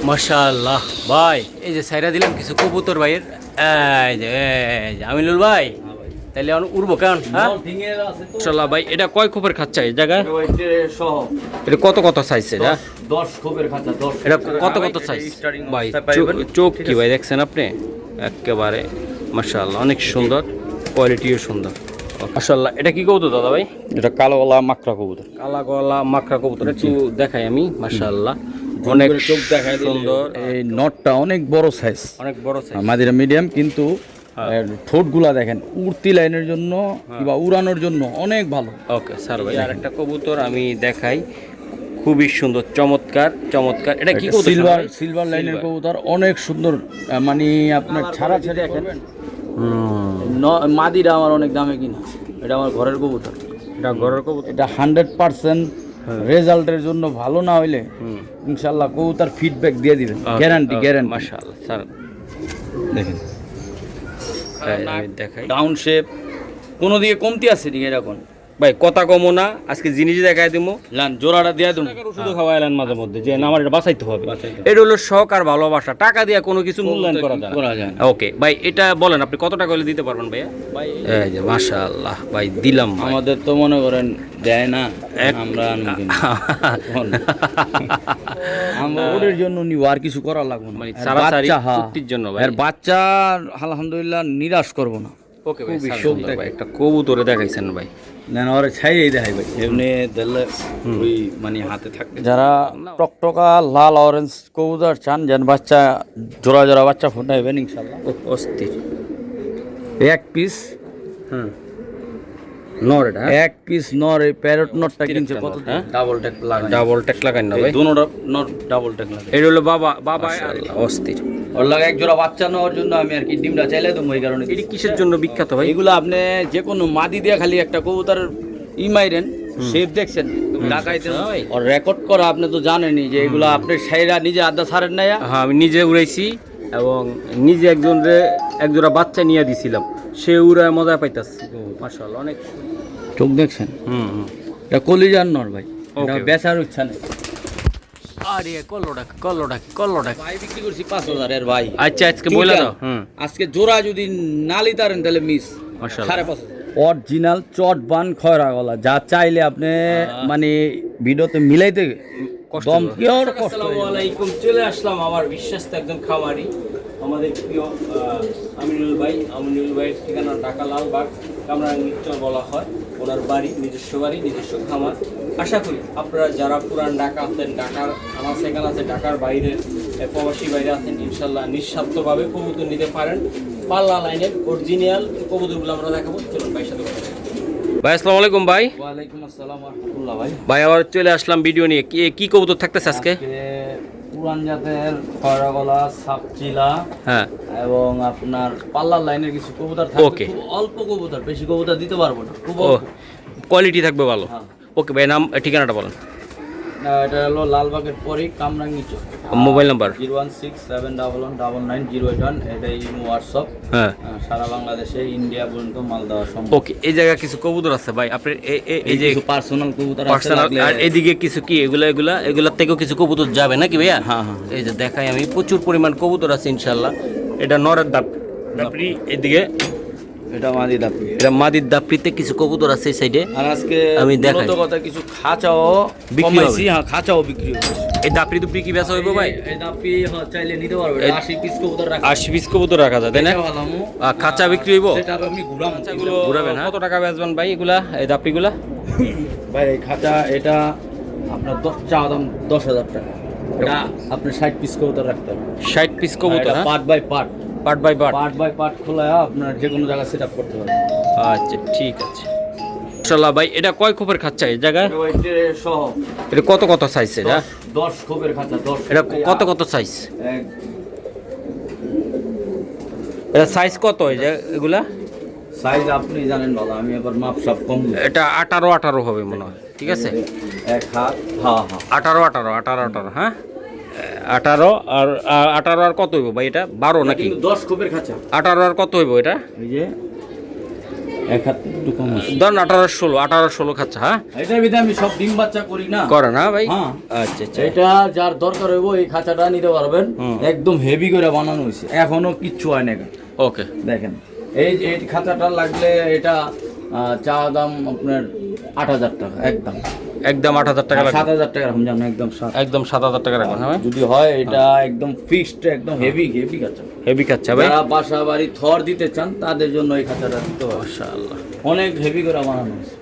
মাশাআল্লাহ ভাই, এই যে সাইরা দিলাম কিছু কবুতর ভাইয়ের। এই যে আমিনুল ভাই, তাহলে উড়বো কেমন? হ্যাঁ মাশাআল্লাহ ভাই, এটা কয় খোপের খাঁচা এই জায়গায়? এটা কত কত সাইজ? এটা 10 খোপের খাঁচা। 10 এটা কত কত সাইজ ভাই? চোখ কি ভাই দেখছেন আপনি? একেবারে মাশাআল্লাহ, অনেক সুন্দর, কোয়ালিটিও সুন্দর মাশাআল্লাহ। এটা কি কবুতর দাদা ভাই? এটা কালো গলা মাকড়া কবুতর। কালা গলা মাকড়া কবুতর, একটু দেখাই আমি। মাশাআল্লাহ, অনেক চোখ দেখায় সুন্দর। এই নটটা অনেক বড় সাইজ, অনেক বড় সাইজ, মাদিরা মিডিয়াম, কিন্তু ঠোঁটগুলা দেখেন উড়তি লাইনের জন্য কিংবা উড়ানোর জন্য অনেক ভালো। ওকে স্যার ভাই, আর একটা কবুতর আমি দেখাই, খুবই সুন্দর, চমৎকার চমৎকার। এটা কি কবুতর? সিলভার লাইনের কবুতর, অনেক সুন্দর। মানে আপনার ছাড়া ছেড়ে দেখেন। মাদিরা আমার অনেক দামে কিনা, এটা আমার ঘরের কবুতর। এটা ঘরের কবুতর, এটা 100% রেজাল্টের জন্য ভালো না হইলে ইনশাআল্লাহ কবুতর ফিডব্যাক দিয়ে দিবেন, গ্যারান্টি। মাশাআল্লাহ স্যার, দেখেন আমি দেখাই। ডাউন শেপ, কোনো দিকে কমতি আছে দিকে এরকম ভাই, কথা কমো না, আজকে জিনিস দেখাই দিমু। লান জোড়াটা দিয়ে দেবো, শুধু খাওয়াইলেন মাঝে মধ্যে, যে না আমার এটা বাঁচাইতে হবে। এটা হলো শখ আর ভালোবাসা, টাকা দিয়ে কোনো কিছু মূল্যায়ন করা যায় না। ওকে ভাই, এটা বলেন আপনি কত টাকা হলে দিতে পারবেন ভাইয়া? ভাই এই যে মাশাআল্লাহ ভাই, দিলাম। আমাদের তো মনে করেন দেয় না, আমরা আমরা ওদের জন্য নিব, আর কিছু করার লাগবে না। মানে সারাসারি কুটির জন্য ভাই, আর বাচ্চা আলহামদুলিল্লাহ নিরাশ করব না। ওকে ভাই, সুন্দর ভাই, একটা কবুতরে দেখাইছেন ভাই। না না, ওরা ছাইই দেখাই ভাই, এমনি দিলে ওই মানে হাতে থাকবে। যারা টকটকা লাল অরেঞ্জ কবুতর চান, যেন বাচ্চা জোড়া জোড়া বাচ্চা ফুটাইবেন ইনশাআল্লাহ। অস্থির এক পিস নর, এটা এক পিস নর। এই প্যারট নটটা কিনছে কত? ডাবল ট্যাগ লাগাই, ডাবল ট্যাক লাগাই না ভাই, দুটো নট ডাবল ট্যাগ লাগাই। এটা হলো বাবা অস্থির। ওর লাগে এক জোড়া বাচ্চা নেওয়ার জন্য আমি আর কি ডিমটা চাইলে দেবো, এই কারণে। এটি কিসের জন্য বিখ্যাত ভাই? এগুলো আপনি যে কোনো মাদি দিয়ে খালি একটা কবুতর মাইরেন, শেপ দেখছেন ঢাকাইতে আর রেকর্ড করা, আপনি তো জানেনই যে এগুলো আপনি সাইরা নিজে আদা ছাড়েন না। হ্যাঁ, আমি নিজে উড়াইছি এবং নিজে এক জোড়া বাচ্চা নিয়ে দিছিলাম, সে উড়ায় মজা পাইতাছে মাশাআল্লাহ, অনেক। চোখ দেখছেন? এটা কলিজার নর ভাই, এটা বেচার ইচ্ছা নেই। আরে কল্লোডাক ভাই বিক্রি করছি 5000 এর ভাই। আচ্ছা, আজকে বলে দাও। আজকে জোড়া যদি না লিতারেন তাহলে মিস। মাশাআল্লাহ, 5.5 অরিজিনাল চট বান খয়রা গলা, যা চাইলে আপনি মানে ভিডিওতে মিলাইতে দম পিওর। আসসালামু আলাইকুম, চলে আসলাম আমার বিশ্বস্ত একজন খামারি, আমাদের প্রিয় আমিনুল ভাইয়ের ঠিকানা ঢাকা লালবাগ, কামরাঙ্গীরচর বলা হয়। ওনার বাড়ি, নিজস্ব বাড়ি, নিজস্ব খামার। আশা করি আপনারা যারা পুরান ঢাকা আছেন, ঢাকার আছে ঢাকার বাইরের প্রবাসী বাইরে আছেন, ইনশাল্লাহ নিঃস্বার্থভাবে কবুতর নিতে পারেন। পাল্লা লাইনের অরিজিনাল কবুতরগুলো আমরা দেখাবো, চলুন ভাইয়ের সাথে কথা বলি। ভাই আসসালামু আলাইকুম ভাই। ওয়ালাইকুম আসসালাম ওয়া রাহমাতুল্লাহ। ভাই আবার চলে আসলাম ভিডিও নিয়ে। কি কবুতর থাকতেছে আজকে? পুরান জাতের খয়রা গলা, সাপচিলা, হ্যাঁ, এবং আপনার পাল্লার লাইনের কিছু কবুতর থাকবে। ওকে, অল্প কবুতর, বেশি কবুতর দিতে পারবো না, খুব কোয়ালিটি থাকবে ভালো। ওকে ভাই, নাম ঠিকানাটা বলেন। এটা হলো লালবাগের পরেই কামরাঙ্গীরচর। Mobile number 01671110881। এটাই হোয়াটসঅ্যাপ। হ্যাঁ, সারা বাংলাদেশে, ইন্ডিয়া পর্যন্ত মাল দেওয়া সম্ভব। ওকে, এই জায়গায় কিছু কবুতর আছে ভাই আপনার, এই যে পার্সোনাল কবুতর আছে। আর এদিকে কিছু কি এগুলা থেকেও কিছু কবুতর যাবে নাকি ভাইয়া? হ্যাঁ, এই যে দেখাই আমি, প্রচুর পরিমাণ কবুতর আছে ইনশাল্লাহ। এটা নরের দাপড়ি, এদিকে এটা মাদি দাপড়ি, এটা মাদির দাপড়িতে কিছু কবুতর আছে এই সাইডে। আর আজকে আমি দেখাই কথা কিছু খাঁচাও বিক্রি হবে। হ্যাঁ, খাঁচাও বিক্রি হবে। এই দাপড়ি দুপড়ি কি বেচা হইব ভাই? এই দাপড়ি চাইলে নিতে পারবে। 80 পিস কবুতর রাখা, 80 পিস কবুতর রাখা যায় তাই না? খাঁচা বিক্রি হইব, সেটা আমি ঘুরাবেন। কত টাকা বেচবেন ভাই এগুলা, এই দাপড়িগুলা? ভাই এই খাঁচা এটা আপনার চা দাম 10,000 টাকা। এটা আপনি 60 পিস কবুতর রাখতে হবে। 60 পিস কবুতর, পার্ট বাই পার্ট খোলা আপনার যে কোনো জায়গায় সেট আপ করতে পারবেন। আচ্ছা ঠিক আছে ইনশাআল্লাহ। ভাই এটা কয় খোপের খাঁচা এই জায়গায়? এটা কত কত সাইজ? এটা 10 খোপের খাঁচা। 10 এটা কত কত সাইজ? এটা সাইজ কত এই যে এগুলা? সাইজ আপনি জানেন ভালো, আমি আবার মাপ সব কম। এটা 18 হবে মনে হয়, ঠিক আছে? এক হাত, হ্যাঁ 18 হ্যাঁ 18 আর 18 আর কত হইব ভাই? এটা 12 নাকি? 10 খোপের খাঁচা। 18 আর কত হইব এটা? এই যে এক হাত একটু কম আছে। ধরেন 18-16 খাচ্ছে। হ্যাঁ, এটার ভিতরে আমি সব ডিম বাচ্চা করি না। করে না ভাই? হ্যাঁ। আচ্ছা আচ্ছা। এটা যার দরকার হইব এই খাঁচাটা নিতে পারবেন। একদম হেভি করে বানানো হয়েছে, এখনো কিচ্ছু হয় না। ওকে, দেখেন এই এই খাঁচাটা লাগলে এটা চা দাম আপনার 8,000 টাকা একদম। একদম 8,000 টাকা লাগবে। 7,000 টাকা রাখুন জানো, একদম 7,000 টাকা রাখবেন। হ্যাঁ ভাই, যদি হয় এটা একদম ফিক্সড, একদম হেভি খাঁচা। হেভি খাচ্ছে ভাই। যারা বাসা বাড়ি থর দিতে চান তাদের জন্য এই খাঁচাটা দিতে হবে। মাশাআল্লাহ, অনেক হেভি করে বানানো হয়েছে।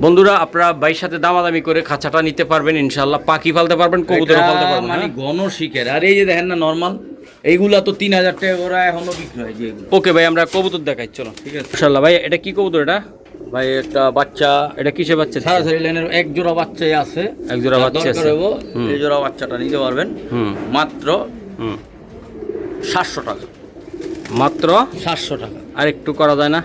বন্ধুরা আপনারা ভাইয়ের সাথে দামাদামি করে খাঁচাটা নিতে পারবেন ইনশাআল্লাহ। পাখি পালতে পারবেন, কবুতরও পালতে পারবেন। মানে ঘন শিখের। আর এই যে দেখেন না নরমাল, এইগুলা তো 3,000 টাকা করে এখনো বিক্রি হয় যে এগুলো। ওকে ভাই, আমরা কবুতর দেখাই, চলো। ঠিক আছে মাশাআল্লাহ ভাই। এটা কি কবুতর? এটা ভাই একটা বাচ্চা, এটা কিসের বাচ্চা? সারাসারি লাইনের এক জোড়া বাচ্চাই আছে। এক জোড়া বাচ্চা আছে। এই জোড়া বাচ্চাটা নিতে পারবেন মাত্র 700 টাকা। মাত্র 700 টাকা। আর একটু করা যায় না?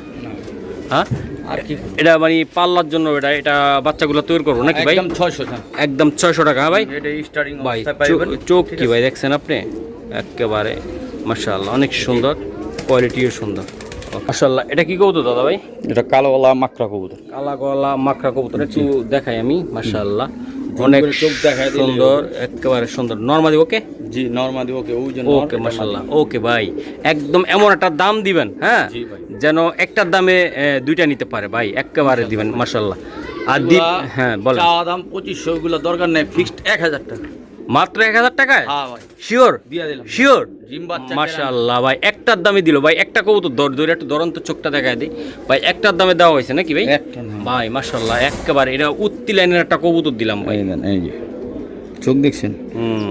হ্যাঁ, আর কি এটা মানে পাল্লার জন্য এটা বাচ্চাগুলো তৈরি করবো নাকি ভাই? একদম 600 টাকা। একদম 600 টাকা। হ্যাঁ ভাই, এটা স্টার্টিং ভাই অবস্থায় পাইবেন। চোখ কি ভাই দেখছেন আপনি? একেবারে মাশাআল্লাহ, অনেক সুন্দর, কোয়ালিটিও সুন্দর মাশাআল্লাহ। এটা কি কবুতর দাদা ভাই? এটা কালো গলা মাকড়া কবুতর। কালা গলা মাকড়া কবুতর একটু দেখাই আমি। মাশাআল্লাহ, অনেক চোখ দেখায় দিলে সুন্দর, একেবারে সুন্দর। নরমালি ওকে? জি নরমালি ওকে। ওই জন্য ওকে মাশাআল্লাহ। ওকে ভাই, একদম এমন একটা দাম দিবেন, হ্যাঁ, জি ভাই, যেন একটার দামে দুইটা নিতে পারে ভাই, একেবারে দিবেন মাশাআল্লাহ। আর হ্যাঁ বলেন। চাওয়া দাম 2500, ওগুলো দরকার নেই, ফিক্সড 1000 টাকা। মাত্র 1000 টাকায়? হ্যাঁ ভাই, শিওর দিয়ে দিলাম। শিওর জিম বাচ্চা মাশাআল্লাহ ভাই, একটার দামে দিল ভাই। একটা কবুতর ধরে একটু ধরন্ত চোখটা দেখায় দিই ভাই। একটার দামে দেওয়া হয়েছে নাকি ভাই? একটা না ভাই মাশাআল্লাহ, একেবারে এটা উত্তি লাইনের একটা কবুতর দিলাম ভাই। এই যে চোখ দেখছেন,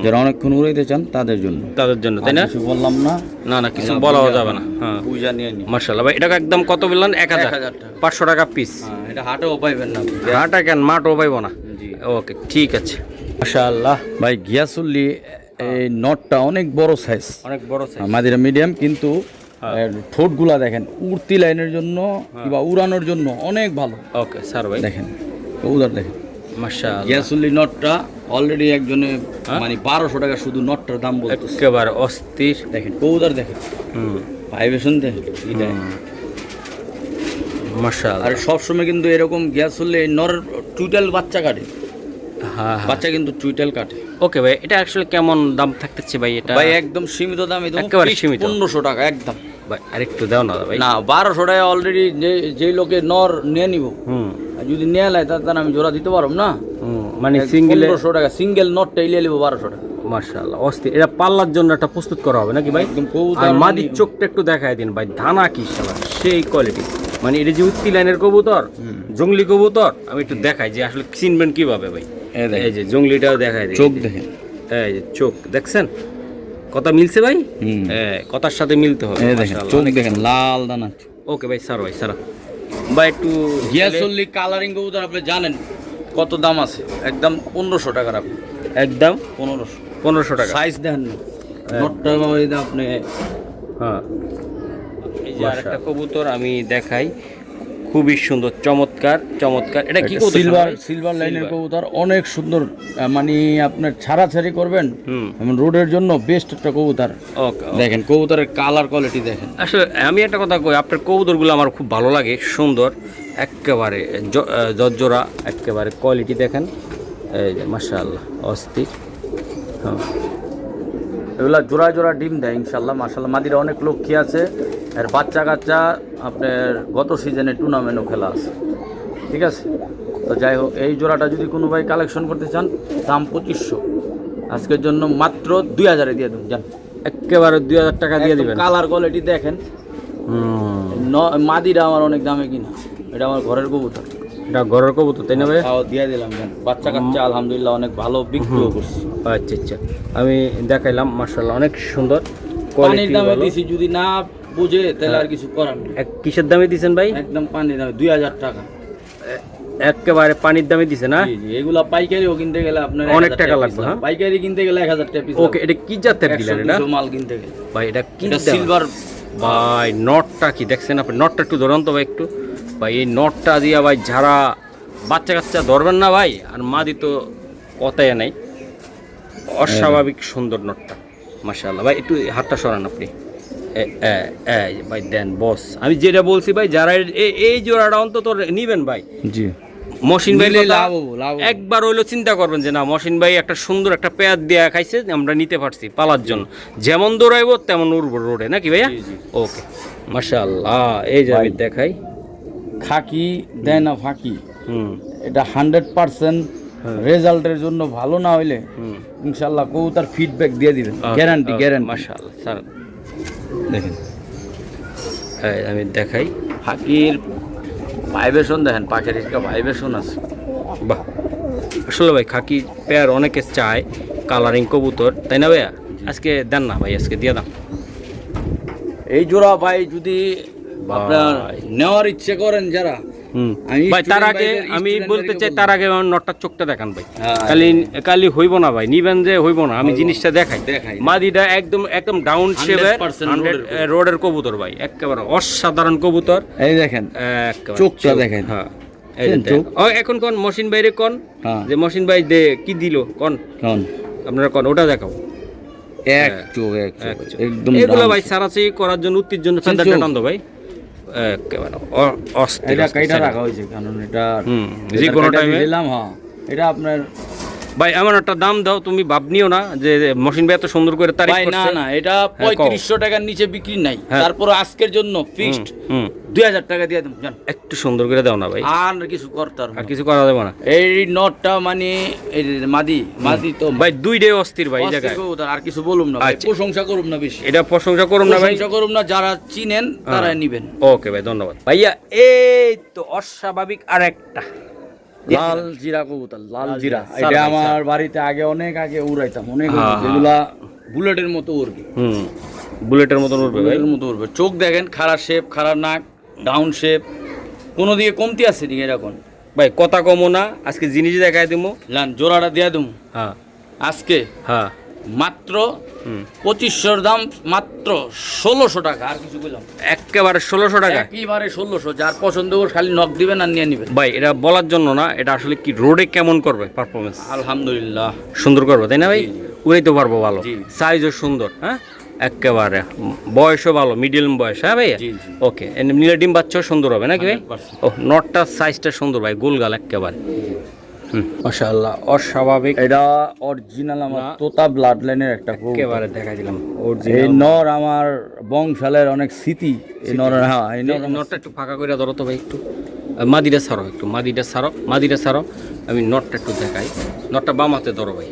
যারা অনেকক্ষণ উড়াইতে চান তাদের জন্য, তাদের জন্য, তাই না? কিছু বললাম না, না না, কিছু বলাও যাবে না। হ্যাঁ, পূজা নিয়ে নি মাশাআল্লাহ ভাই। এটা একদম কত বললেন? 1000 টাকা। 500 টাকা পিস। এটা হাটেও পাইবেন না। হাটা কেন, মাঠও পাইব না। জি ওকে, ঠিক আছে মাশাআল্লাহ ভাই। গিয়াসুল্লি এই নটটা অনেক বড় সাইজ, অনেক বড় সাইজ। আমাদের মিডিয়াম, কিন্তু ঠোঁটগুলা দেখেন উড়তি লাইনের জন্য কিংবা উড়ানোর জন্য অনেক ভালো। ওকে স্যার ভাই, দেখেন কবুতর দেখেন মাশাআল্লাহ। গিয়াসুল্লি নটটা অলরেডি একজনে মানে 1200 টাকা শুধু নটটার দাম বলতে। একেবারে অস্থির। দেখেন কবুতর দেখেন, ভাইবেশন দেখেন মাশাআল্লাহ। আর সবসময় কিন্তু এরকম গিয়াসুল্লি নর টুইটাল বাচ্চা কাটে। হ্যাঁ, বাচ্চা কিন্তু টুইটাল কাটে। ওকে ভাই, এটা আসলে কেমন দাম থাকতেছে ভাই? এটা ভাই একদম সীমিত দাম, একেবারে সীমিত। 1500 টাকা একদম ভাই। আরেকটু দাও না ভাই। না, 1200 টাকা অলরেডি যেই লোকে নর নিয়ে নিব, আর যদি নিয়ে নেয় তার আমি জোড়া দিতে পারব না। মানে সিঙ্গেল 1500 টাকা, সিঙ্গেল নটটা নিয়ে নিব 1200 টাকা। মাশাআল্লাহ, অস্থির। এটা পাল্লার জন্য একটা প্রস্তুত করা হবে নাকি ভাই? একদম কবুতর। আর মাদির চোখটা একটু দেখায় দিন ভাই, ধানা কি শালা সেই কোয়ালিটি। মানে এটা যে উত্তি লাইনের কবুতর, জঙ্গলি কবুতর, আমি একটু দেখাই যে আসলে চিনবেন কিভাবে ভাই। এই যে জঙ্গলিটাও দেখায় দিই, চোখ দেখেন, এই যে চোখ দেখছেন, কথা মিলছে ভাই? কথার সাথে মিলতে হবে। চোখ দেখেন লাল দানা। ওকে ভাই, স্যার ভাই, স্যার ভাই একটু গিয়াসুল্লি কালারিং কবুতর আপনি জানেন কত দাম আছে? একদম 1500 টাকা রাখুন। একদম 1500 টাকা। সাইজ দেখেন নটটা আপনি। হ্যাঁ, এই যে আরেকটা কবুতর আমি দেখাই, খুবই সুন্দর, চমৎকার চমৎকার। এটা কি কবুতর? সিলভার লাইনের কবুতর, অনেক সুন্দর। মানে আপনার ছাড়াছাড়ি করবেন, রোডের জন্য বেস্ট একটা কবুতর। ওকে, দেখেন কবুতরের কালার কোয়ালিটি দেখেন। আসলে আমি একটা কথা কই, আপনার কবুতরগুলো আমার খুব ভালো লাগে, সুন্দর একেবারে, জর্জরা একেবারে, কোয়ালিটি দেখেন। এই যে মাশাআল্লাহ, অস্থির। হ্যাঁ, এগুলা জোড়া জোড়া ডিম দেয় ইনশাল্লাহ মাশাআল্লাহ। মাদিরা অনেক লক্ষ্মী আছে, আর বাচ্চা কাচ্চা আপনার গত সিজনে টুর্নামেন্টও খেলা আছে। ঠিক আছে, তো যাই হোক, এই জোড়াটা যদি কোনো ভাই কালেকশন করতে চান, দাম 2500, আজকের জন্য মাত্র 2000-এ দিয়ে দেবেন। যান, একেবারে 2000 টাকা দিয়ে দিবেন। কালার কোয়ালিটি দেখেন। মাদিরা আমার অনেক দামে কিনা, এটা আমার ঘরের কবুতর, এটা ঘরের কবুতর তাই না ভাই? তাও দিয়ে দিলাম। জান, বাচ্চা কাচ্চা আলহামদুলিল্লাহ অনেক ভালো বিক্রিও করছে। আচ্ছা আচ্ছা, আমি দেখাইলাম মাশাআল্লাহ, অনেক সুন্দর। পানির দামে দিছি, যদি না বুঝে তাহলে আর কিছু করার নেই। কিসের দামে দিছেন ভাই? একদম পানির দামে 2000 টাকা। একেবারে পানির দামে দিছে না? জি জি, এগুলা পাইকারিও কিনতে গেলে আপনার অনেক টাকা লাগবে। হ্যাঁ, পাইকারি কিনতে গেলে 1000 টাকা পিস। ওকে, এটা কি জাতের ডিলার? এটা মাল কিনতে গেলে ভাই, এটা কি সিলভার ভাই? নটটা কি দেখছেন আপনি? নটটা একটু ধরুন তো ভাই একটু ভাই। এই নটটা দিয়া ভাই যারা বাচ্চা কাচ্চা ধরবেন না ভাই, আর মাদি তো কথাই নাই, অস্বাভাবিক সুন্দর নটটা মাশাআল্লাহ ভাই। একটু হাতটা সরান আপনি, ভাই দেন বস, আমি যেটা বলছি ভাই, যারা এই জোড়াটা অন্তত নিবেন ভাই, জি মহসিন ভাই নিলে কথা লাভ হবো, লাভ হবো। একবার হইলো চিন্তা করবেন যে না মহসিন ভাই একটা সুন্দর একটা পেয়ার দেয়া খাইছে, আমরা নিতে পারছি পালার জন্য, যেমন দৌড়াইবো তেমন উড়বো রোডে, নাকি ভাইয়া? ওকে মাশাআল্লাহ। এই যে আমি দেখাই, খাকি দেয় না ফাঁকি, হুম এটা 100% রেজাল্টের জন্য ভালো না হইলে ইনশাল্লাহ কবুতর ফিডব্যাক দিয়ে দিবেন, গ্যারান্টি গ্যারান্টি। মাশাআল্লাহ স্যার দেখেন আমি দেখাই, ফাঁকির ভাইব্রেশন দেখেন, পাখির একটা ভাইব্রেশন আছে। বাহ আসলে ভাই খাকি পেয়ার অনেকে চায়, কালারিং কবুতর, তাই না ভাইয়া? আজকে দেন না ভাই, আজকে দিয়ে দাম। এই জোড়া ভাই যদি আপনার নেওয়ার ইচ্ছে করেন যারা, ভাই তার আগে আমি বলতে চাই, তার আগে আমার নটটার চোখটা দেখান ভাই, হ্যাঁ। কালি হইব না ভাই, নিবেন যে হইব না, আমি জিনিসটা দেখাই। মাদিটা একদম একদম ডাউন শেপের 100% রোডের কবুতর ভাই, একেবারে অসাধারণ কবুতর। এই দেখেন একেবারে চোখটা দেখেন। হ্যাঁ এই যে দেখেন। ও এখন কোন মহসিন ভাইরে কোন, হ্যাঁ। যে মহসিন ভাই দে কি দিল কোন, কোন আপনারা কোন ওটা দেখাও। এক চোখ এক চোখ একদম এগুলো ডাউন। ভাই সারাচি করার জন্য উত্তির জন্য ফেদারটা টান দাও ভাই, একেবারে অস্থির। এটা কাইটা রাখা হয়েছে কারণ এটা যে কোনো টাইমে দিলাম। হ্যাঁ এটা আপনার ভাই এমন একটা দাম দাও, তুমি ভাব নিও না যে মহসিন ভাই এত সুন্দর করে তারিফ ভাই না করছে। না, এটা হ্যাঁ, কও। 3500 টাকার নিচে বিক্রি নাই, হ্যাঁ। তারপর আজকের জন্য ফিক্সড হুম 2000 টাকা দিয়ে দেন জান, একটু সুন্দর করে দাও না ভাই, আর কিছু করতে পারবো আর না। কিছু করা যাবে না এই নটটা মানে এই যে মাদি মাদি তো ভাই, দুইটাই অস্থির ভাই এই অস্থির জায়গায়। কবুতর, আর কিছু বলুম না ভাই, আচ্ছা। প্রশংসা করুম না বেশি, এটা প্রশংসা করুন না ভাই। প্রশংসা করুম না, যারা চিনেন তারা নিবেন। ওকে ভাই ধন্যবাদ ভাইয়া। এই তো অস্বাভাবিক আরেকটা লাল জিরা কবুতর, লাল জিরা, জিরা, এটা স্যার, আমার বাড়িতে আগে অনেক আগে উড়াইতাম, অনেক হ্যাঁ, যেগুলা বুলেটের মতো উড়বে, বুলেটের মতন উঠবে ভাই। বুলেটের মতো উড়বে। চোখ দেখেন, খারাপ শেপ, খারাপ নাক, ডাউন শেপ, কোনো দিকে কমতি আছে নাকি এরকম? ভাই কথা কমো না, আজকে জিনিস দেখাই দিমু। লান জোড়াটা দিয়ে দেবো হ্যাঁ আজকে হ্যাঁ মাত্র 2500 দাম, মাত্র 1600 টাকা, আর কিছু বললাম একেবারে 1600 টাকা একেবারে 1600, যার পছন্দ করে খালি নক দিবেন আর নিয়ে নিবেন। ভাই। এটা বলার জন্য না, এটা আসলে কি রোডে কেমন করবে পারফরমেন্স, আলহামদুলিল্লাহ সুন্দর করবে তাই না ভাই? জি, জি। উড়াইতে পারবো ভালো, জি। সাইজও সুন্দর, হ্যাঁ একেবারে বয়সও ভালো, মিডিয়াম বয়স, হ্যাঁ ভাইয়া? জি, জি। ওকে, নীলা ডিম বাচ্চাও সুন্দর হবে নাকি ভাই? 100%। ও নটটার সাইজটা সুন্দর ভাই, গোলগাল একেবারে। মাশাআল্লাহ অস্বাভাবিক, এটা অরিজিনাল আমার তোতা ব্লাড লাইনের একটা কবুতর। একেবারে দেখা দিলাম এই অরিজিনাল। নর আমার বংশালের অনেক স্মৃতি, এই নর, হ্যাঁ এই নর আমার- নটটা একটু ফাঁকা করে ধরো তো ভাই, একটু মাদিটা ছাড়ো, একটু মাদিটা ছাড়ো, আমি নটটা একটু দেখাই। নটটা বাম হাতে ধরো ভাই,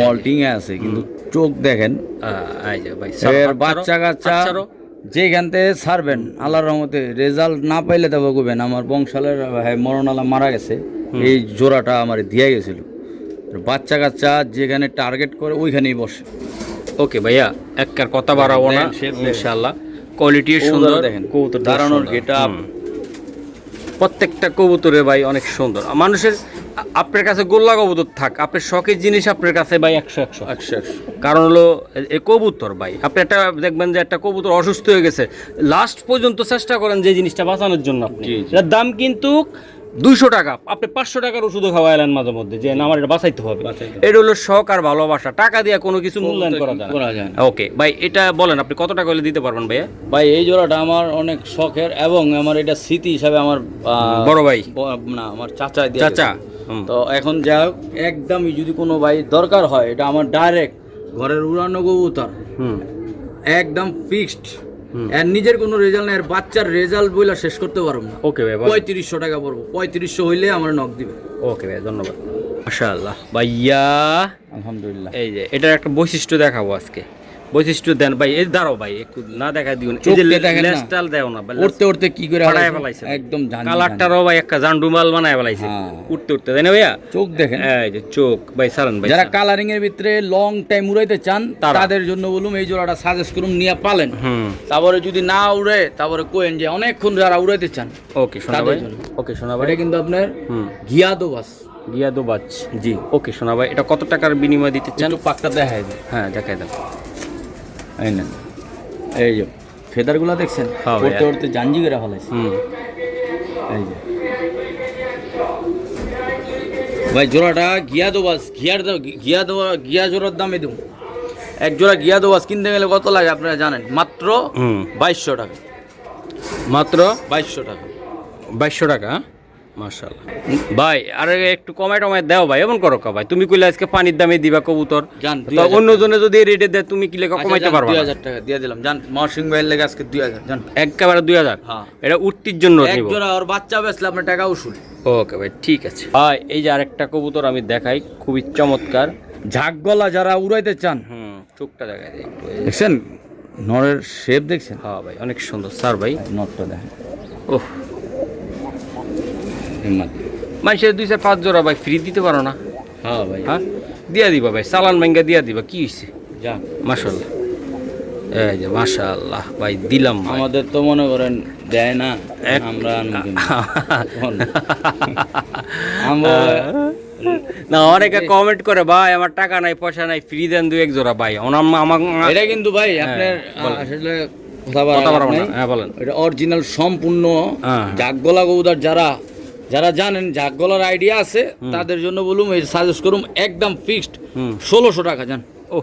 মল্টিং এ আছে কিন্তু চোখ দেখেন, এই যে ভাই এর বাচ্চা কাচ্চা যেখান থেকে ছাড়বেন আল্লাহর রহমতে রেজাল্ট না পাইলে তবে কইবেন আমার বংশালের মরণালা মারা গেছে, এই জোড়াটা আমার দিয়ে গেছিল। বাচ্চা কাচ্চা যেখানে টার্গেট করে ওইখানেই বসে। ওকে ভাইয়া, একটার কথা বাড়াবো না, দেন, shape দেন। ইনশাআল্লাহ কোয়ালিটি সুন্দর, দেখেন কবুতর দাঁড়ানোর গেটআপ, প্রত্যেকটা কবুতরে ভাই অনেক সুন্দর। মানুষের আপনার কাছে গোল্লা কবুতর থাক, আপনার শখের জিনিস আপনার কাছে ভাই 100 কারণ হলো এই কবুতর ভাই, আপনি একটা দেখবেন যে একটা কবুতর অসুস্থ হয়ে গেছে, লাস্ট পর্যন্ত চেষ্টা করেন যে জিনিসটা বাঁচানোর জন্য আপনি, জি, জি। এটার দাম কিন্তু 200 টাকা, আপনি 500 টাকার ওষুধও খাওয়াইলেন মাঝে মধ্যে, যে না আমার এটা বাঁচাইতে হবে। এটা হলো শখ আর ভালোবাসা, টাকা দিয়ে কোনো কিছু মূল্যায়ন করা যায় না। ওকে ভাই, এটা বলেন আপনি কত টাকা হলে দিতে পারবেন ভাইয়া? ভাই এই জোড়াটা আমার অনেক শখের, এবং আমার এটা স্মৃতি হিসাবে আমার বড় ভাই, না আমার চাচা দিয়ে চাচা, গেছে। তো এখন যা হোক, একদমই যদি কোনো ভাই দরকার হয়, এটা আমার ডাইরেক্ট ঘরের উড়ানো কবুতর, একদম ফিক্সড, এর নিজের কোনো রেজাল্ট নাই, আর বাচ্চার রেজাল্ট বইলা শেষ করতে পারবো না। ওকে ভাই, 3500 টাকা পড়বো, 3500 হইলে আমার নক দিবে। ওকে ভাই ধন্যবাদ। মাশাআল্লাহ ভাইয়া, আলহামদুলিল্লাহ। এই যে এটার একটা বৈশিষ্ট্য দেখাবো আজকে, বৈশিষ্ট্য দেন ভাই, এই দাঁড়াও ভাই একটু না দেখা দিও না, এই যে চোখটা দেখেন না। লেজটাল দেও না ভাই, উড়তে উড়তে কি করে ফাটায় হারাইছে? ফেলাইছে একদম জানি কালারটারও ভাই একটা জান্ডুমাল বানায় ফেলাইছে, হ্যাঁ। উঠতে উঠতে তাই না ভাইয়া? চোখ দেখেন, এই যে চোখ ভাই, সারান ভাই, যারা কালারিং এর ভিতরে লং টাইম উড়াইতে চান তারা। তাদের জন্য বলুম এই জোড়াটা সাজেস্ট করুম, নিয়ে পালেন। হুম তারপরে যদি না উড়ে তারপরে কোয়েন যে অনেকক্ষণ যারা উড়াইতে চান ওকে শোনা তাদের ভাই, জন্য। ওকে শোনা ভাই, এটা কিন্তু আপনার ঘিয়াদো বাস। গিয়া দো বাচ, জি, ওকে শোনা ভাই, এটা কত টাকার বিনিময় দিতে চান? একটু পাকটা দেখায় দিই, হ্যাঁ দেখাই দেন। এই নেন, এই যে ফেদারগুলো দেখছেন, হ্যাঁ ভাই। উড়তে উড়তে জাঞ্জি করে ফেলাইছে। এই যে ভাই জোড়াটা ঘিয়াদো বাস, ঘিয়া জোড়ার দামে দেবো এক জোড়া গিয়া দোয়াজ কিনতে গেলে কত লাগে আপনারা জানেন? মাত্র 2200 টাকা। মাত্র 2200 টাকা। 2200 টাকা। মাশাআল্লাহ ভাই, আর একটু কমায় টমায় দাও ভাই, এমন করো কা ভাই, তুমি কইলে আজকে পানির দামে দিবা কবুতর, জান তো অন্য জনে যদি রেটে দেয় তুমি কি লেখা কমাইতে পারবা? 2000 টাকা দিয়ে দিলাম জান, মহসিং ভাইয়ের লেগে আজকে 2000 জান, একেবারে 2000। হ্যাঁ, এটা উঠতির জন্য এক নিব। জোড়া ওর বাচ্চা বেচলে আপনার টাকা উসুল। ওকে ভাই, ঠিক আছে ভাই। এই যে আরেকটা কবুতর আমি দেখাই, খুবই চমৎকার। ঝাঁক গলা যারা উড়াইতে চান, চোখটা দেখাই দেয় একটু। দেখছেন নরের শেপ দেখছেন? হ্যাঁ ভাই, অনেক সুন্দর স্যার ভাই। নটটা দেখেন, ওহ, মানুষের 2-5 জোড়া ভাই ফ্রি দিতে পারো না? হ্যাঁ ভাই, হ্যাঁ, দিয়া দিবা ভাই, চালান ভাঙ্গা দিয়া দিবা, কি হয়েছে? যা মাশাআল্লাহ, এই যে মাশাআল্লাহ ভাই, দিলাম ভাই। আমাদের তো মনে করেন দেয় না, আমরা না, অনেকে কমেন্ট করে ভাই আমার টাকা নাই পয়সা নাই, ফ্রি দেন 2-1 জোড়া ভাই। আমার এটা কিন্তু ভাই আপনার আসলে কথা বলবো না। হ্যাঁ বলেন। এটা অরিজিনাল সম্পূর্ণ হ্যাঁ। জাগগলা কবুতর, যারা জানেন জাগগলার আইডিয়া আছে তাদের জন্য বলুম, এই সাজেস্ট করুম একদম ফিক্সড 1600 টাকা জান। ও,